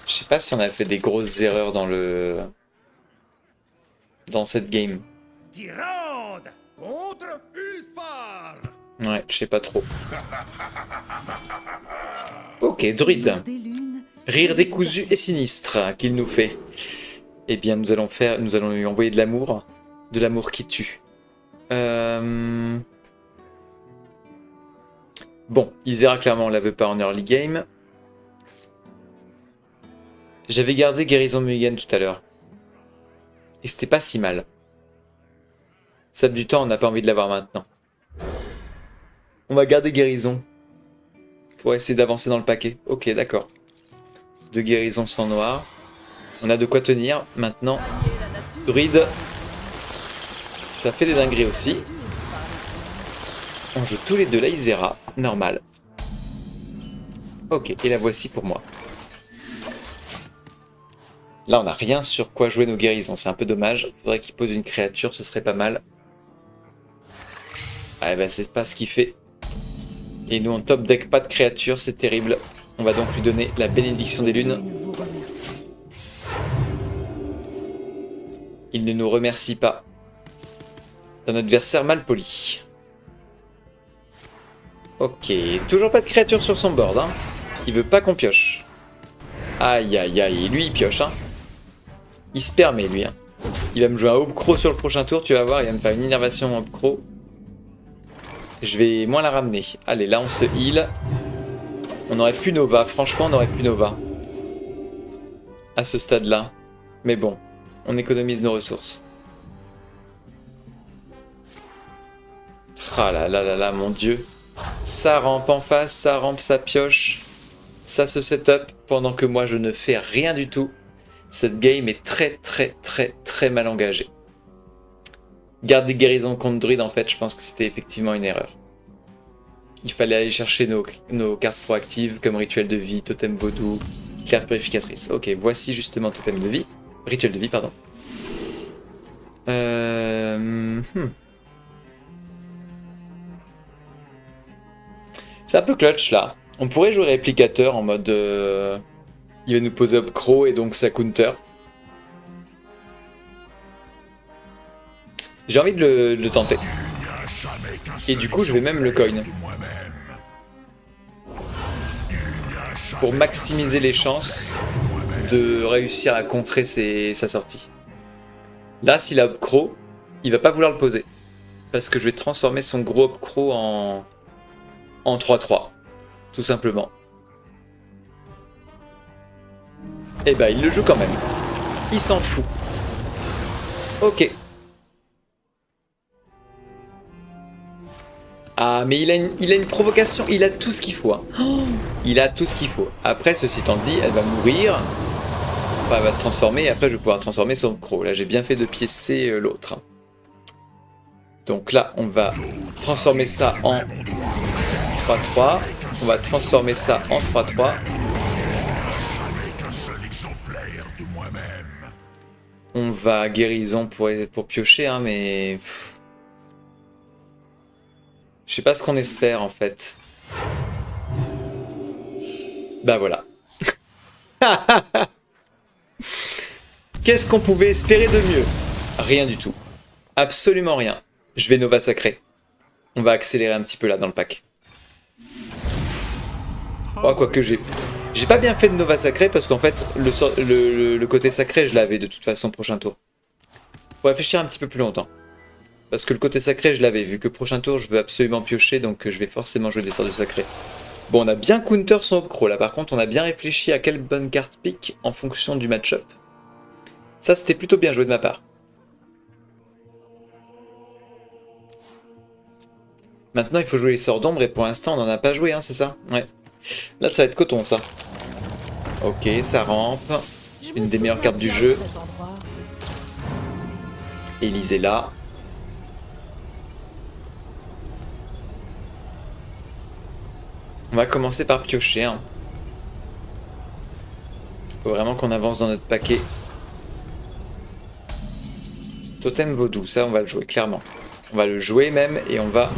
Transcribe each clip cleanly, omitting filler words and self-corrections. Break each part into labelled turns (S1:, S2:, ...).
S1: Je sais pas si on a fait des grosses erreurs dans cette game.
S2: Tyrande contre Ulfar.
S1: Ouais, je sais pas trop. Ok, druide. Rire décousu et sinistre qu'il nous fait. Eh bien, nous allons lui envoyer de l'amour qui tue. Bon, Isera clairement on la veut pas en early game. J'avais gardé guérison Mulligan tout à l'heure. Et c'était pas si mal. Ça du temps, on n'a pas envie de l'avoir maintenant. On va garder guérison. Pour essayer d'avancer dans le paquet. Ok, d'accord. 2 guérisons sans noir. On a de quoi tenir. Maintenant, druide. Ça fait des dingueries aussi. On joue tous les deux la Isera. Normal. Ok, et la voici pour moi. Là, on n'a rien sur quoi jouer nos guérisons. C'est un peu dommage. Faudrait qu'il pose une créature, ce serait pas mal. Ah bah c'est pas ce qu'il fait. Et nous, on top deck pas de créature, c'est terrible. On va donc lui donner la bénédiction des lunes. Il ne nous remercie pas. C'est un adversaire mal poli. Ok, toujours pas de créature sur son board. Hein. Il veut pas qu'on pioche. Aïe aïe aïe, lui il pioche. Hein. Il se permet lui. Hein. Il va me jouer un Hobcrow sur le prochain tour, tu vas voir, il va me faire une innervation Hobcrow. Je vais moins la ramener. Allez, là on se heal. On aurait pu Nova, franchement on aurait pu Nova. À ce stade-là. Mais bon, on économise nos ressources. Ah là là là là, mon dieu. Ça rampe en face, ça rampe, ça pioche. Ça se setup pendant que moi je ne fais rien du tout. Cette game est très très très très mal engagée. Garder guérison contre druide, en fait, je pense que c'était effectivement une erreur. Il fallait aller chercher nos cartes proactives comme rituel de vie, totem vaudou, claire purificatrice. Ok, voici justement totem de vie. Rituel de vie, pardon. C'est un peu clutch là. On pourrait jouer réplicateur en mode... il va nous poser Hobcrow et donc ça counter. J'ai envie de le tenter. Et du coup, je vais même le coin. Pour maximiser les chances de réussir à contrer sa sortie. Là, s'il a Hobcrow, il va pas vouloir le poser. Parce que je vais transformer son gros Hobcrow en 3-3. Tout simplement. Et bah, il le joue quand même. Il s'en fout. Ok. Ah, mais il a une provocation, il a tout ce qu'il faut. Hein. Oh, il a tout ce qu'il faut. Après, ceci étant dit, elle va mourir. Enfin, elle va se transformer, et après je vais pouvoir transformer son croc. Là, j'ai bien fait de piécer l'autre. Donc là, on va transformer ça en 3-3. On va transformer ça en 3-3. On va guérison pour piocher, hein, mais... Je sais pas ce qu'on espère en fait. Bah voilà. Qu'est-ce qu'on pouvait espérer de mieux? Rien du tout. Absolument rien. Je vais Nova Sacré. On va accélérer un petit peu là dans le pack. Oh, quoique j'ai pas bien fait de Nova Sacré parce qu'en fait le côté sacré je l'avais de toute façon prochain tour. Faut réfléchir un petit peu plus longtemps. Parce que le côté sacré, je l'avais vu que prochain tour, je veux absolument piocher, donc je vais forcément jouer des sorts de sacré. Bon, on a bien counter son Hobcrow, là. Par contre, on a bien réfléchi à quelle bonne carte pick en fonction du match-up. Ça, c'était plutôt bien joué de ma part. Maintenant, il faut jouer les sorts d'ombre, et pour l'instant, on n'en a pas joué, hein, c'est ça? Ouais. Là, ça va être coton, ça. Ok, ça rampe. Une des meilleures cartes du jeu. Élysée là. On va commencer par piocher. Hein. Faut vraiment qu'on avance dans notre paquet. Totem vaudou, ça on va le jouer clairement. On va le jouer même et on va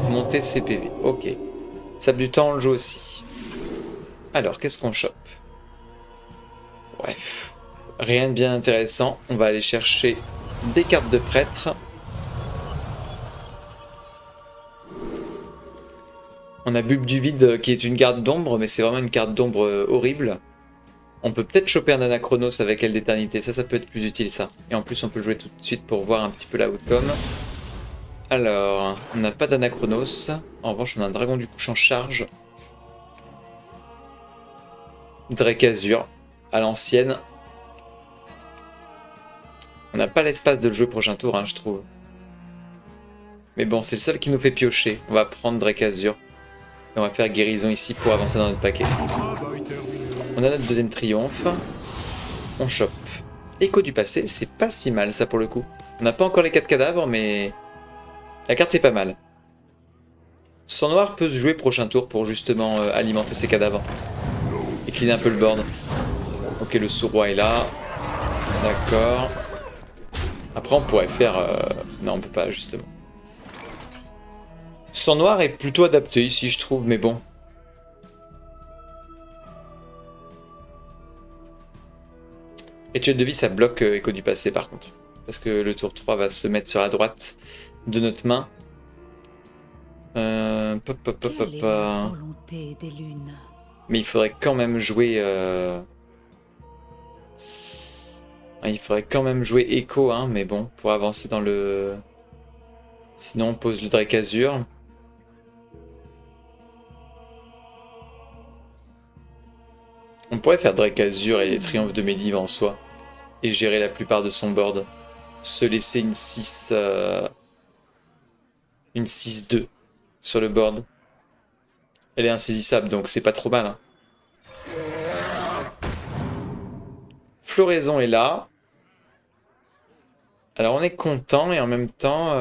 S1: monter ses PV. Ok. Sable du temps on le joue aussi. Alors qu'est-ce qu'on chope? Bref, rien de bien intéressant. On va aller chercher des cartes de prêtre. On a Bulbe du Vide qui est une carte d'ombre, mais c'est vraiment une carte d'ombre horrible. On peut peut-être choper un Anachronos avec elle d'éternité, ça peut être plus utile ça. Et en plus on peut le jouer tout de suite pour voir un petit peu la outcome. Alors, on n'a pas d'Anachronos. En revanche on a un Dragon du Couche en charge. Drake Azur, à l'ancienne. On n'a pas l'espace de le jouer prochain tour, hein, je trouve. Mais bon, c'est le seul qui nous fait piocher. On va prendre Drake Azur. Et on va faire guérison ici pour avancer dans notre paquet. On a notre deuxième triomphe. On chope. Écho du passé, c'est pas si mal ça pour le coup. On n'a pas encore les 4 cadavres, mais la carte est pas mal. Sang noir peut se jouer prochain tour pour justement alimenter ses cadavres. Et cleaner un peu le board. Ok, le sous-roi est là. D'accord. Après on pourrait faire... Non, on peut pas justement. Sang noir est plutôt adapté ici, je trouve, mais bon. Rituel de vie, ça bloque Écho du passé par contre. Parce que le tour 3 va se mettre sur la droite de notre main. Mais il faudrait quand même jouer... Il faudrait quand même jouer Écho, hein, mais bon, pour avancer dans le... Sinon on pose le Drake Azur. On pourrait faire Drake Azur et Triomphe de Medivh en soi. Et gérer la plupart de son board. Se laisser une 6... Une 6-2 sur le board. Elle est insaisissable, donc c'est pas trop mal. Hein. Floraison est là. Alors on est content et en même temps...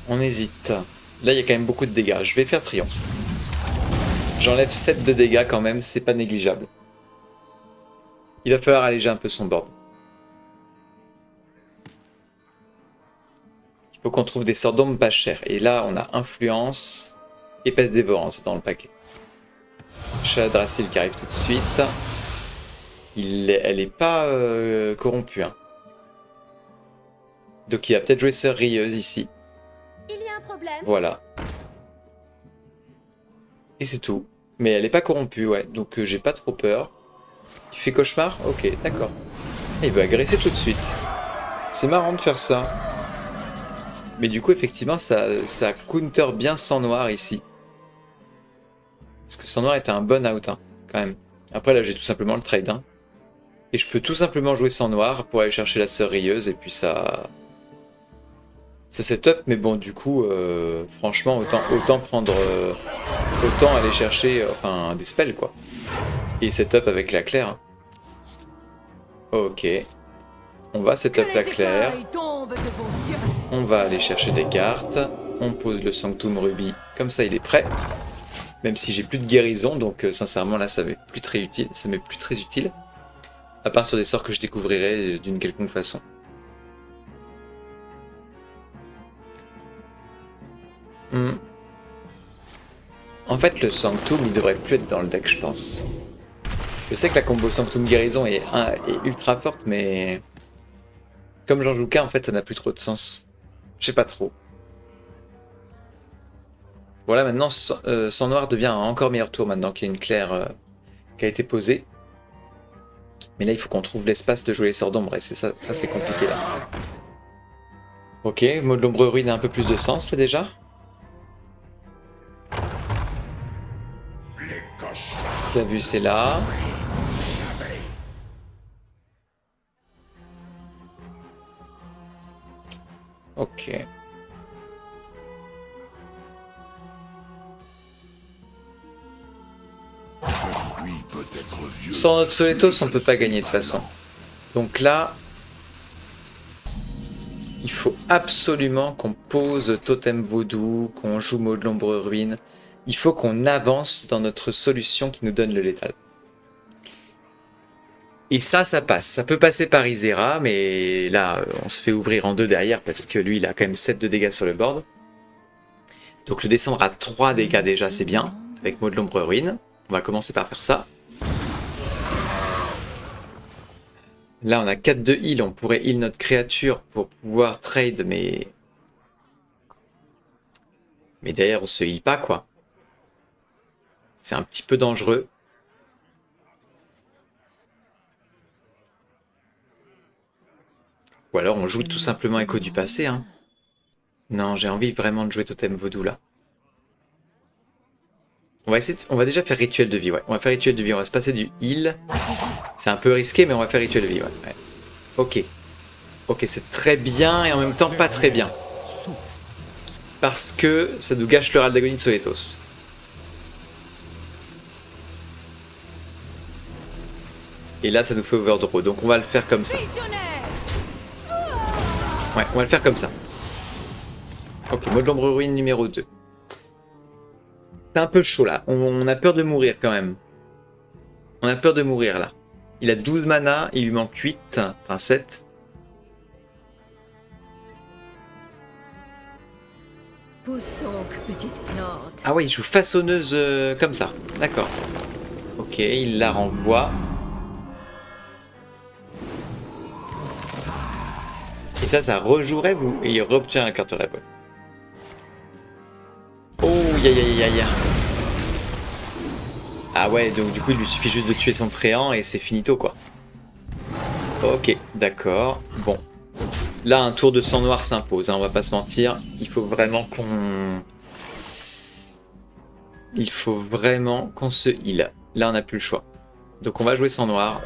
S1: On hésite. Là il y a quand même beaucoup de dégâts. Je vais faire Triomphe. J'enlève 7 de dégâts quand même, c'est pas négligeable. Il va falloir alléger un peu son board. Il faut qu'on trouve des sorts d'ombre pas chers. Et là, on a Influence, Épaisse Dévorance dans le paquet. Chaladrassil qui arrive tout de suite. Elle est pas corrompue. Hein. Donc il va peut-être jouer Sœur Rieuse ici.
S3: Il y a un problème.
S1: Voilà. Et c'est tout. Mais elle est pas corrompue, ouais. Donc j'ai pas trop peur. Il fait cauchemar? Ok, d'accord. Il veut agresser tout de suite. C'est marrant de faire ça. Mais du coup, effectivement, ça counter bien Sang Noir ici. Parce que Sang Noir était un bon out, hein, quand même. Après, là, j'ai tout simplement le trade. Hein. Et je peux tout simplement jouer Sang Noir pour aller chercher la Sœur Rieuse. Et puis ça... Ça setup, mais bon, du coup, franchement, autant prendre... autant aller chercher enfin, des spells, quoi. Et setup avec la claire. Hein. Ok. On va setup la claire. On va aller chercher des cartes. On pose le Sanctum Ruby. Comme ça, il est prêt. Même si j'ai plus de guérison, donc sincèrement, là, ça m'est plus très utile. Ça m'est plus très utile. À part sur des sorts que je découvrirai d'une quelconque façon. En fait, le Sanctum, il devrait plus être dans le deck, je pense. Je sais que la combo Sanctum Guérison est ultra forte, mais... Comme j'en joue qu'un, en fait, ça n'a plus trop de sens. Je sais pas trop. Voilà, maintenant, Sang Noir devient un encore meilleur tour, maintenant qu'il y a une claire qui a été posée. Mais là, il faut qu'on trouve l'espace de jouer les sorts d'ombre, et c'est ça c'est compliqué, là. Ok, mode l'ombre ruine a un peu plus de sens, là, déjà. Xavus est là. Ok. Sans notre Soletos, on peut pas gagner de toute façon. Donc là, il faut absolument qu'on pose Totem Vaudou, qu'on joue Maud l'Ombre Ruine. Il faut qu'on avance dans notre solution qui nous donne le létal. Et ça passe. Ça peut passer par Isera, mais là, on se fait ouvrir en deux derrière parce que lui, il a quand même 7 de dégâts sur le board. Donc le descendre à 3 dégâts déjà, c'est bien, avec Maud l'Ombre Ruine. On va commencer par faire ça. Là, on a 4 de heal. On pourrait heal notre créature pour pouvoir trade, mais... Mais derrière, on se heal pas, quoi. C'est un petit peu dangereux. Ou alors, on joue tout simplement Écho du passé, hein. Non, j'ai envie vraiment de jouer Totem Vaudou, là. On va essayer on va déjà faire Rituel de vie, ouais. On va faire Rituel de vie, on va se passer du heal. C'est un peu risqué, mais on va faire Rituel de vie, ouais. Ok. Ok, c'est très bien et en même temps pas très bien. Parce que ça nous gâche le râle d'agonie de Soletos. Et là, ça nous fait overdraw. Donc on va le faire comme ça. Ouais, on va le faire comme ça. Ok, mode l'ombre ruine numéro 2. C'est un peu chaud là. On a peur de mourir quand même. On a peur de mourir là. Il a 12 mana, il lui manque 8, enfin 7.
S4: Pousse donc, petite plante.
S1: Ah ouais, il joue façonneuse comme ça. D'accord. Ok, il la renvoie. Et ça rejouerait vous. Et il reobtient la carte rêve. Oh, ya. Ah ouais, donc du coup, il lui suffit juste de tuer son tréant et c'est finito, quoi. Ok, d'accord. Bon. Là, un tour de sang noir s'impose, hein, on va pas se mentir. Il faut vraiment qu'on... Il faut vraiment qu'on se heal. Là, on n'a plus le choix. Donc on va jouer sang noir.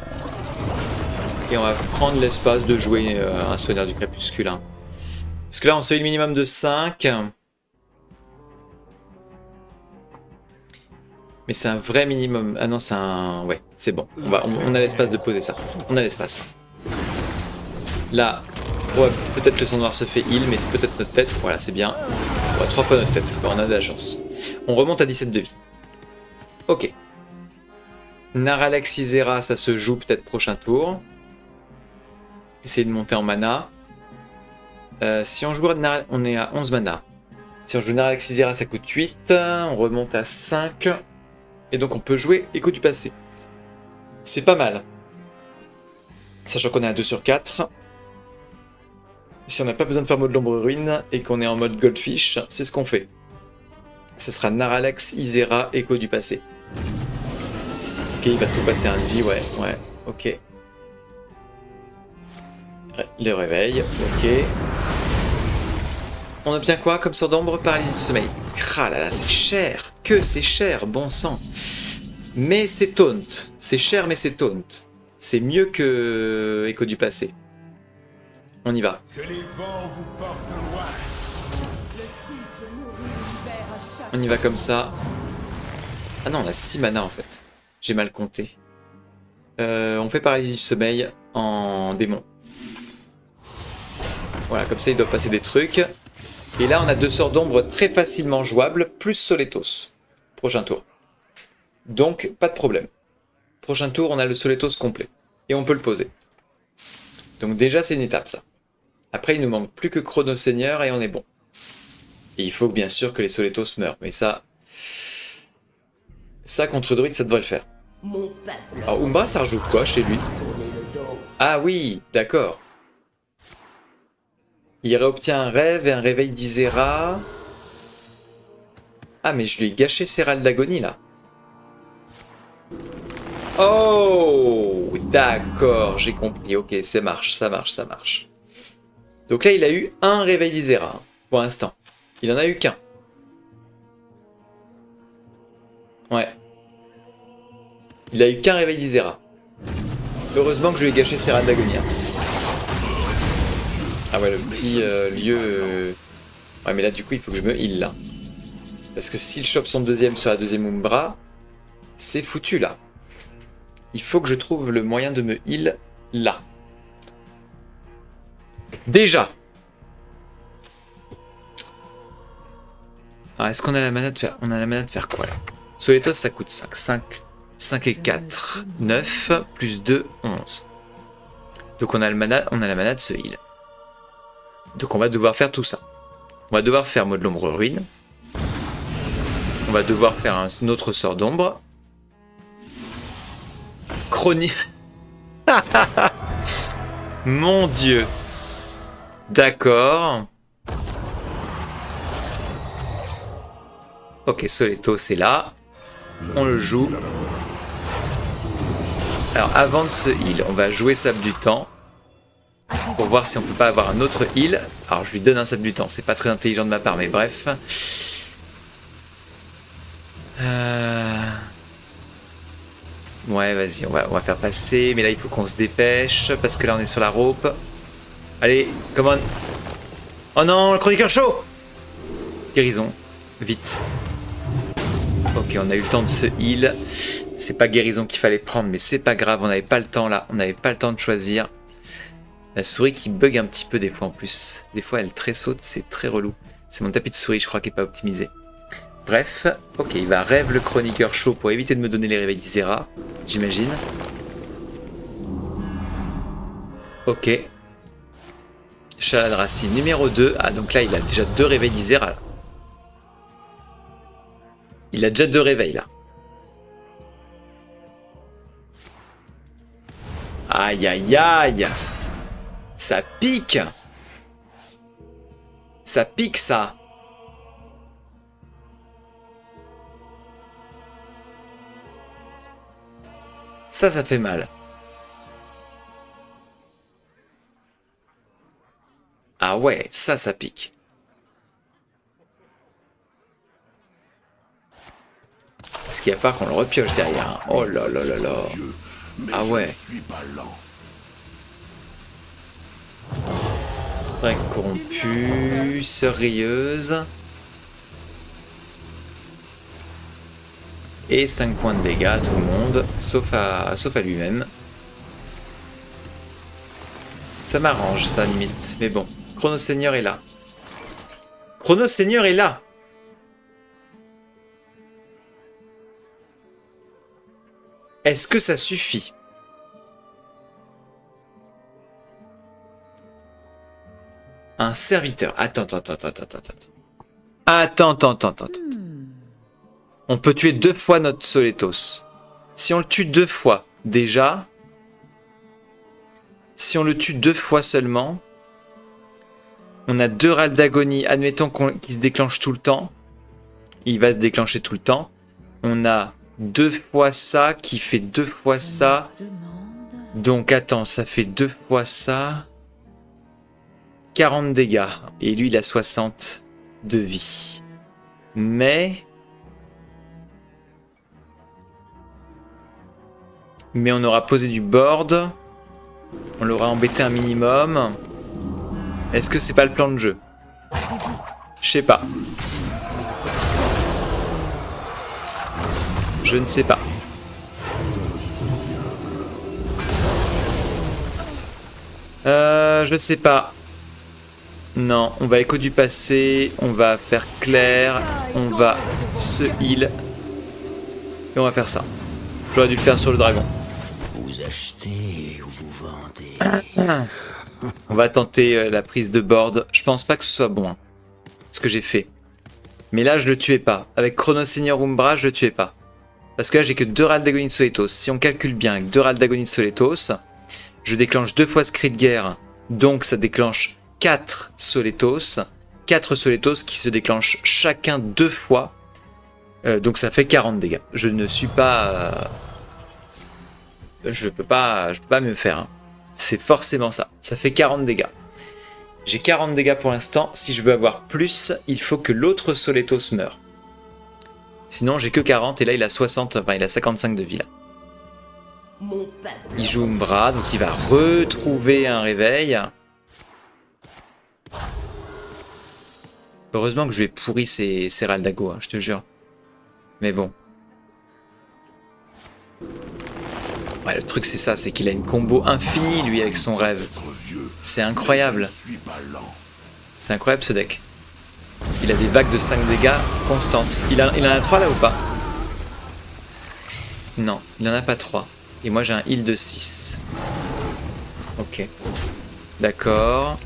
S1: Et on va prendre l'espace de jouer un sonneur du crépuscule. Hein. Parce que là, on se heal minimum de 5. Mais c'est un vrai minimum. Ah non, c'est un... Ouais, c'est bon. On a l'espace de poser ça. On a l'espace. Là, ouais, peut-être que le sang noir se fait heal, mais c'est peut-être notre tête. Voilà, c'est bien. Ouais, 3 fois notre tête. On a de la chance. On remonte à 17 de vie. Ok. Naralex Isera, ça se joue peut-être prochain tour. Essayer de monter en mana. Si on joue Naralex, on est à 11 mana. Si on joue Naralex Isera, ça coûte 8. On remonte à 5. Et donc on peut jouer Écho du passé. C'est pas mal. Sachant qu'on est à 2 sur 4. Si on n'a pas besoin de faire mode l'ombre ruine et qu'on est en mode Goldfish, c'est ce qu'on fait. Ce sera Naralex, Isera, Écho du passé. Ok, il va tout passer un de vie, ouais, ok. Le réveil, ok. On obtient quoi comme sort d'ombre? Paralysie du sommeil. Ah là là, c'est cher. Que c'est cher, bon sang. Mais c'est taunt. C'est cher, mais c'est taunt. C'est mieux que Écho du passé. On y va.
S2: Que les vents vous portent loin.
S1: On y va comme ça. Ah non, on a 6 mana en fait. J'ai mal compté. On fait paralysie du sommeil en démon. Voilà, comme ça il doit passer des trucs. Et là on a 2 sorts d'ombre très facilement jouables, plus Soletos. Prochain tour. Donc pas de problème. Prochain tour on a le Soletos complet. Et on peut le poser. Donc déjà c'est une étape ça. Après il nous manque plus que Chrono Seigneur et on est bon. Et il faut bien sûr que les Soletos meurent. Mais ça contre Druid ça devrait le faire. Alors Umbra ça rejoue quoi chez lui? Ah oui, d'accord. Il réobtient un rêve et un réveil d'Isera. Ah mais je lui ai gâché Serral d'agonie là. Oh, d'accord, j'ai compris. Ok, ça marche. Donc là il a eu un réveil d'Isera pour l'instant. Il en a eu qu'un. Ouais. Il a eu qu'un réveil d'Isera. Heureusement que je lui ai gâché Serral d'agonie. Ah ouais, le petit lieu... Ouais, mais là, du coup, il faut que je me heal, là. Parce que s'il chope son deuxième sur la deuxième Umbra, c'est foutu, là. Il faut que je trouve le moyen de me heal, là. Déjà. Alors, est-ce qu'on a la mana de faire... On a la mana de faire quoi, là? Soletos, ça coûte 5. 5 et 4, 9, plus 2, 11. Donc on a la mana de ce heal. Donc on va devoir faire tout ça. On va devoir faire mode l'ombre ruine. On va devoir faire un autre sort d'ombre. Mon Dieu. D'accord. Ok, Soleto, c'est là. On le joue. Alors, avant de se heal, on va jouer Sable du Temps. Pour voir si on peut pas avoir un autre heal. Alors, je lui donne un Sable du Temps. C'est pas très intelligent de ma part, mais bref. Ouais, vas-y, on va faire passer. Mais là, il faut qu'on se dépêche. Parce que là, on est sur la rope. Allez, come on. Oh non, le chroniqueur chaud. Guérison. Vite. Ok, on a eu le temps de se heal. C'est pas guérison qu'il fallait prendre, mais c'est pas grave. On n'avait pas le temps là. On n'avait pas le temps de choisir. La souris qui bug un petit peu des fois en plus. Des fois, elle tressaute. C'est très relou. C'est mon tapis de souris, je crois, qui est pas optimisé. Bref, ok, il va rêve le chroniqueur chaud pour éviter de me donner les réveils d'Isera, j'imagine. Ok. Chaladrassi numéro 2. Ah, donc là, il a déjà 2 réveils d'Isera. Il a déjà 2 réveils, là. Aïe, aïe, aïe. Ça pique. Ça pique, ça. Ça fait mal. Ah ouais, ça pique. Parce qu'il n'y a pas qu'on le repioche derrière. Oh là là là là. Ah ouais. Drake corrompu, sœur rieuse. Et 5 points de dégâts à tout le monde, sauf à lui-même. Ça m'arrange, ça limite. Mais bon, Chrono Seigneur est là. Chrono Seigneur est là. Est-ce que ça suffit? Un serviteur. Attends. On peut tuer 2 fois notre Soletos. Si on le tue 2 fois, déjà... Si on le tue 2 fois seulement... On a 2 râles d'agonie. Admettons qu'il se déclenche tout le temps. Il va se déclencher tout le temps. On a 2 fois ça qui fait 2 fois ça. Donc attends, ça fait 2 fois ça. 40 dégâts. Et lui, il a 60 de vie. Mais on aura posé du board. On l'aura embêté un minimum. Est-ce que c'est pas le plan de jeu? Je sais pas. Je ne sais pas. Je sais pas. Non, on va écho du passé. On va faire clair. On va se heal. Et on va faire ça. J'aurais dû le faire sur le dragon.
S5: Vous achetez ou vous vendez?
S1: On va tenter la prise de board. Je pense pas que ce soit bon, hein, ce que j'ai fait. Mais là, je le tuais pas. Avec Chrono Seigneur Umbra, je le tuais pas. Parce que là, j'ai que 2 râles d'agonie de Soletos. Si on calcule bien, avec 2 râles d'agonie de Soletos, je déclenche 2 fois Scry de guerre. Donc, ça déclenche 4 Soletos. 4 Soletos qui se déclenchent chacun 2 fois. Donc, ça fait 40 dégâts. Je ne suis pas... Je peux pas me faire. Hein. C'est forcément ça. Ça fait 40 dégâts. J'ai 40 dégâts pour l'instant. Si je veux avoir plus, il faut que l'autre Soletos meure. Sinon, j'ai que 40 et là, il a 60, enfin, il a 55 de vie là. Il joue Umbra, donc il va retrouver un réveil. Heureusement que je lui ai pourri ses Raldago, hein, je te jure. Mais bon. Ouais, le truc c'est ça, c'est qu'il a une combo infinie lui avec son rêve. C'est incroyable. C'est incroyable ce deck. Il a des vagues de 5 dégâts constantes. Il en a 3 là ou pas? Non, il en a pas 3. Et moi j'ai un heal de 6. Ok. D'accord.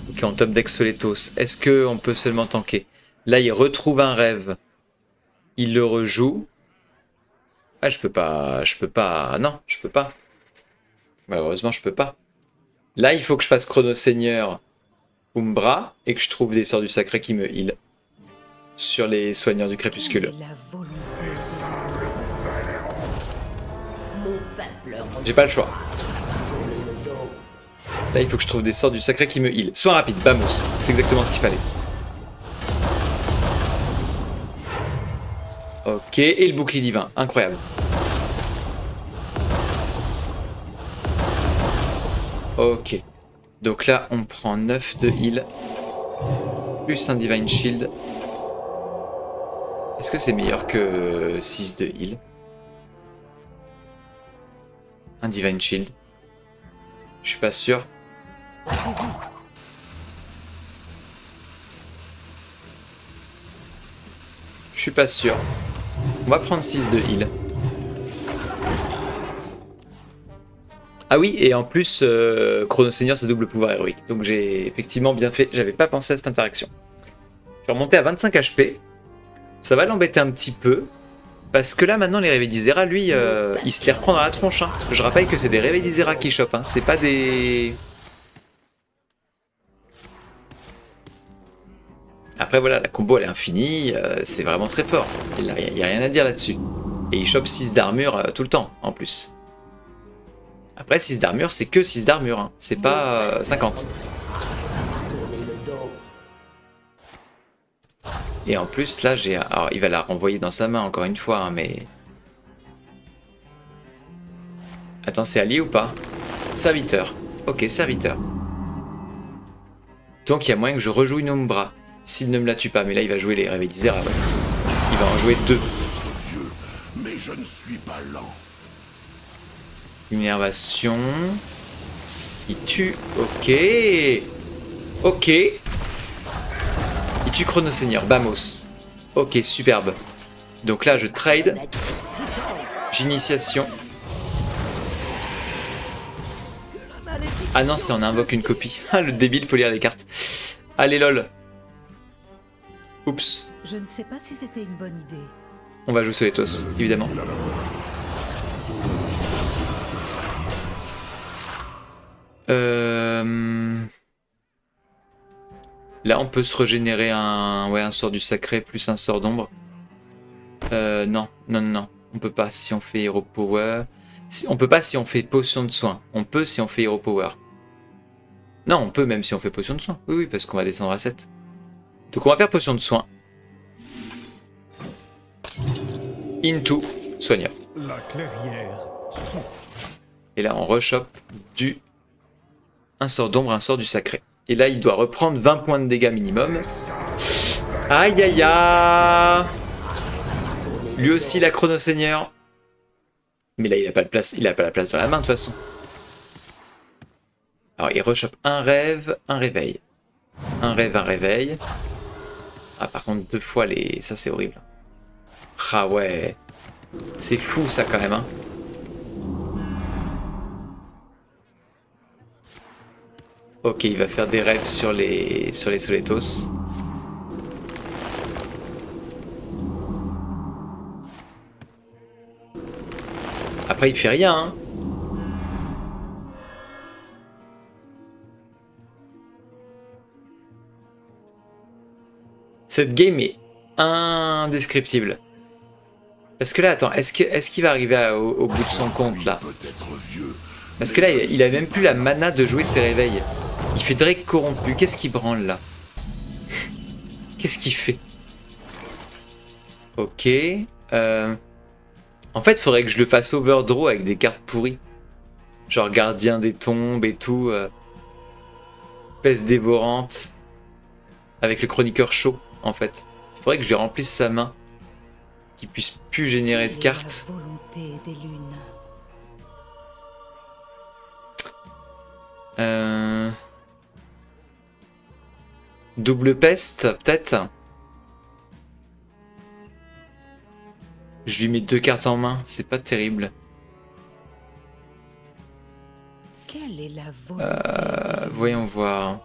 S1: Ok, on top deck Soletos. Est-ce qu'on peut seulement tanker? Là il retrouve un rêve. Il le rejoue. Ah, je peux pas. Non, je peux pas. Malheureusement, je peux pas. Là, il faut que je fasse Chrono Seigneur Umbra et que je trouve des sorts du sacré qui me heal sur les soigneurs du crépuscule.
S4: Quelle est la volonté
S5: Mon peuple
S1: J'ai pas le choix. Là, il faut que je trouve des sorts du sacré qui me heal. Soin rapide, Bamos. C'est exactement ce qu'il fallait. Ok, et le bouclier divin. Incroyable. Ok. Donc là, on prend 9 de heal. Plus un Divine Shield. Est-ce que c'est meilleur que 6 de heal? Un Divine Shield. Je suis pas sûr. Je suis pas sûr. On va prendre 6 de heal. Ah oui, et en plus, Chrono Seigneur, c'est double pouvoir héroïque. Donc j'ai effectivement bien fait. J'avais pas pensé à cette interaction. Je suis remonté à 25 HP. Ça va l'embêter un petit peu. Parce que là, maintenant, les réveils d'Isera, lui, il se les reprend dans la tronche. Hein. Je rappelle que c'est des réveils d'Isera qui chopent. Hein. C'est pas des... Après, voilà, la combo, elle est infinie. C'est vraiment très fort. Il n'y a rien à dire là-dessus. Et il chope 6 d'armure tout le temps, en plus. Après, 6 d'armure, c'est que 6 d'armure. Hein. C'est pas 50. Et en plus, là, j'ai... Alors, il va la renvoyer dans sa main, encore une fois, hein, mais... Attends, c'est allié ou pas? Serviteur. Ok, serviteur. Donc, il y a moyen que je rejoue une Umbra. S'il ne me la tue pas, mais là, il va jouer les réveils d'Isera. Ouais. Il va en jouer 2.
S2: Mais je ne suis pas lent.
S1: Innervation. Il tue. Ok. Ok. Il tue Chrono Seigneur. Bamos. Ok, superbe. Donc là, je trade. J'initiation. Ah non, c'est on invoque une copie. Ah, le débile, faut lire les cartes. Allez, lol. Oups.
S4: Je ne sais pas si c'était une bonne idée.
S1: On va jouer Soletos, évidemment. Là, on peut se régénérer un sort du sacré plus un sort d'ombre. Non. On peut pas si on fait Hero Power. On peut pas si on fait potion de soin. On peut si on fait Hero Power. Non, on peut même si on fait potion de soin. Oui, parce qu'on va descendre à 7. Donc on va faire potion de soin. Into soigneur.
S2: La clairière.
S1: Et là, on rechoppe un sort d'ombre, un sort du sacré. Et là, il doit reprendre 20 points de dégâts minimum. Aïe aïe aïe. Lui aussi, la Chrono Seigneur. Mais là, il a pas de place. Il a pas la place dans la main, de toute façon. Alors, il rechoppe un rêve, un réveil. Un rêve, un réveil. Ah, par contre, 2 fois les... Ça, c'est horrible. Ah ouais. C'est fou, ça, quand même, hein. Ok, il va faire des rêves sur les Soletos. Après, il fait rien, hein. Cette game est indescriptible. Parce que là, attends, est-ce qu'il va arriver au bout de son compte, là? Parce que là, il a même plus la mana de jouer ses réveils. Il fait Drake corrompu. Qu'est-ce qu'il branle, là? Qu'est-ce qu'il fait? Ok. En fait, il faudrait que je le fasse overdraw avec des cartes pourries. Genre gardien des tombes et tout. Peste dévorante. Avec le chroniqueur chaud, en fait. Il faudrait que je lui remplisse sa main. Qu'il puisse plus générer de cartes.
S4: La volonté des lunes.
S1: Double peste, peut-être. Je lui mets 2 cartes en main, c'est pas terrible.
S4: Quelle est la volonté
S1: Voyons voir.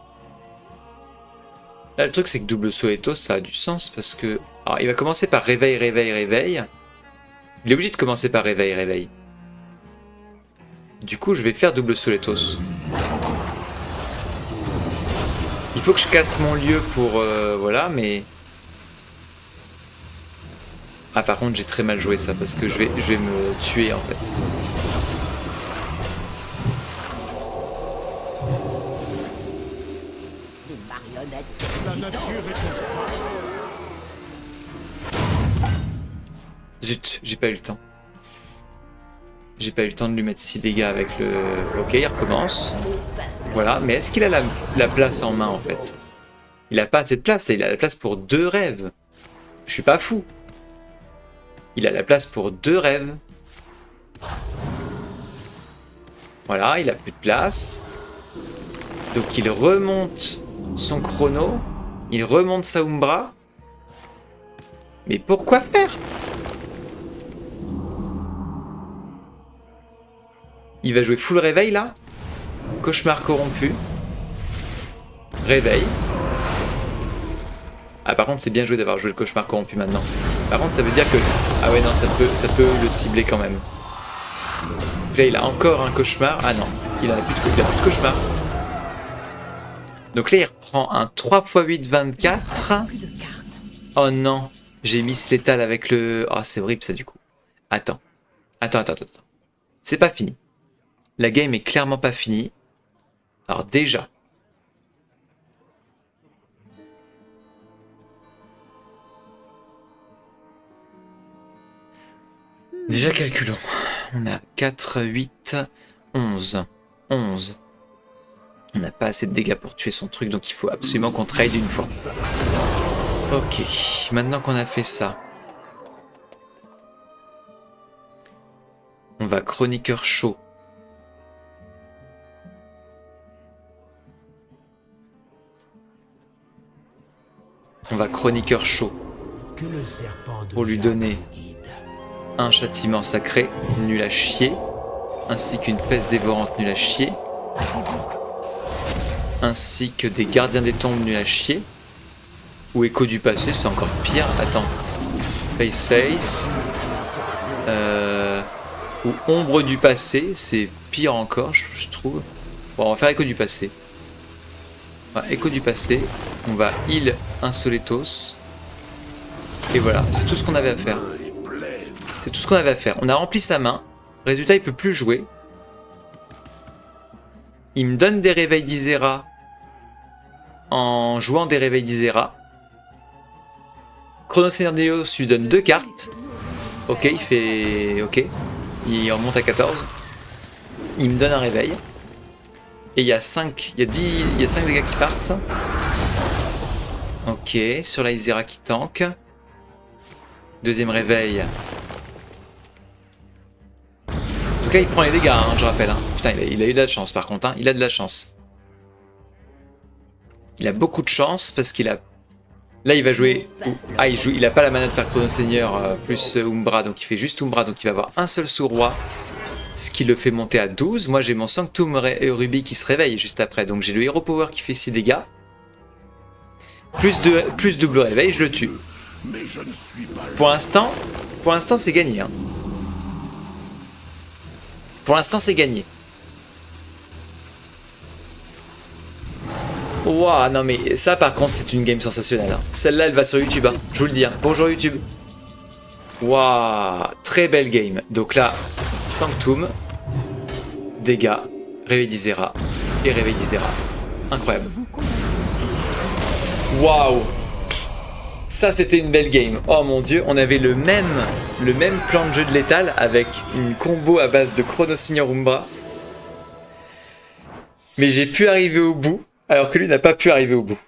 S1: Là, le truc, c'est que double Soletos, ça a du sens parce que... Alors, il va commencer par réveil, réveil, réveil. Il est obligé de commencer par réveil, réveil. Du coup, je vais faire double Soletos. faut que je casse mon lieu pour... voilà, mais... Ah, par contre, j'ai très mal joué ça, parce que je vais me tuer, en fait.
S5: Des marionnettes.
S2: La nature est
S1: Zut, j'ai pas eu le temps. J'ai pas eu le temps de lui mettre 6 dégâts avec le... Ok, il recommence. Voilà, mais est-ce qu'il a la place en main, en fait? Il a pas assez de place, il a la place pour 2 rêves. Je suis pas fou. Il a la place pour 2 rêves. Voilà, il a plus de place. Donc il remonte son chrono. Il remonte sa Umbra. Mais pourquoi faire? Il va jouer full réveil là. Cauchemar corrompu. Réveil. Ah par contre c'est bien joué d'avoir joué le cauchemar corrompu maintenant. Par contre ça veut dire que... Ah ouais non ça peut le cibler quand même. Là il a encore un cauchemar. Ah non, il a plus de cauchemar. Donc là il reprend un 3x8 24.
S4: Plus de cartes.
S1: Oh non, j'ai mis létal avec le... Oh c'est horrible ça du coup. Attends. C'est pas fini. La game est clairement pas finie. Alors déjà. Déjà calculons. On a 4, 8, 11. 11. On n'a pas assez de dégâts pour tuer son truc, donc il faut absolument qu'on trade une fois. Ok, maintenant qu'on a fait ça. On va chroniqueur chaud. On va chroniqueur chaud.
S2: que le serpent de
S1: Pour lui
S2: Jade
S1: donner
S2: guide.
S1: un châtiment sacré, nul à chier, ainsi qu'une peste dévorante, nul à chier, ainsi que des gardiens des tombes, nul à chier, ou écho du passé, c'est encore pire. Attends, face, ou ombre du passé, c'est pire encore, je trouve. Bon, on va faire écho du passé. Enfin, écho du passé, on va heal Insoletos. Et voilà, c'est tout ce qu'on avait à faire. C'est tout ce qu'on avait à faire. On a rempli sa main. Résultat, il peut plus jouer. Il me donne des réveils d'Isera en jouant des réveils d'Isera. Chronocerneos lui donne 2 cartes. Ok, il fait... Ok. Il remonte à 14. Il me donne un réveil. Et il y a 5... Il y a 5 dégâts qui partent. Ok, sur la Isera qui tank. Deuxième réveil. En tout cas, il prend les dégâts, hein, je rappelle. Hein. Putain, il a eu de la chance par contre. Hein. Il a de la chance. Il a beaucoup de chance parce qu'il a... Là, il va jouer... Ah, il a pas la mana de faire Chrono Seigneur plus Umbra, donc il fait juste Umbra, donc il va avoir un seul sous-roi. Ce qui le fait monter à 12. Moi, j'ai mon Sanctum Ruby qui se réveille juste après. Donc j'ai le Hero Power qui fait 6 dégâts. Plus double réveil, je le tue.
S2: Mais je ne suis pas
S1: Pour l'instant, c'est gagné. Hein. Pour l'instant, c'est gagné. Ouah, non mais ça par contre, c'est une game sensationnelle. Hein. Celle-là, elle va sur YouTube. Hein. Je vous le dis. Hein. Bonjour YouTube. Waouh, très belle game. Donc là, Sanctum, dégâts, réveil d'Isera et réveil d'Isera. Incroyable. Waouh. Ça c'était une belle game. Oh mon dieu, on avait le même plan de jeu de létal avec une combo à base de Chrono Seigneur Umbra. Mais j'ai pu arriver au bout, alors que lui n'a pas pu arriver au bout.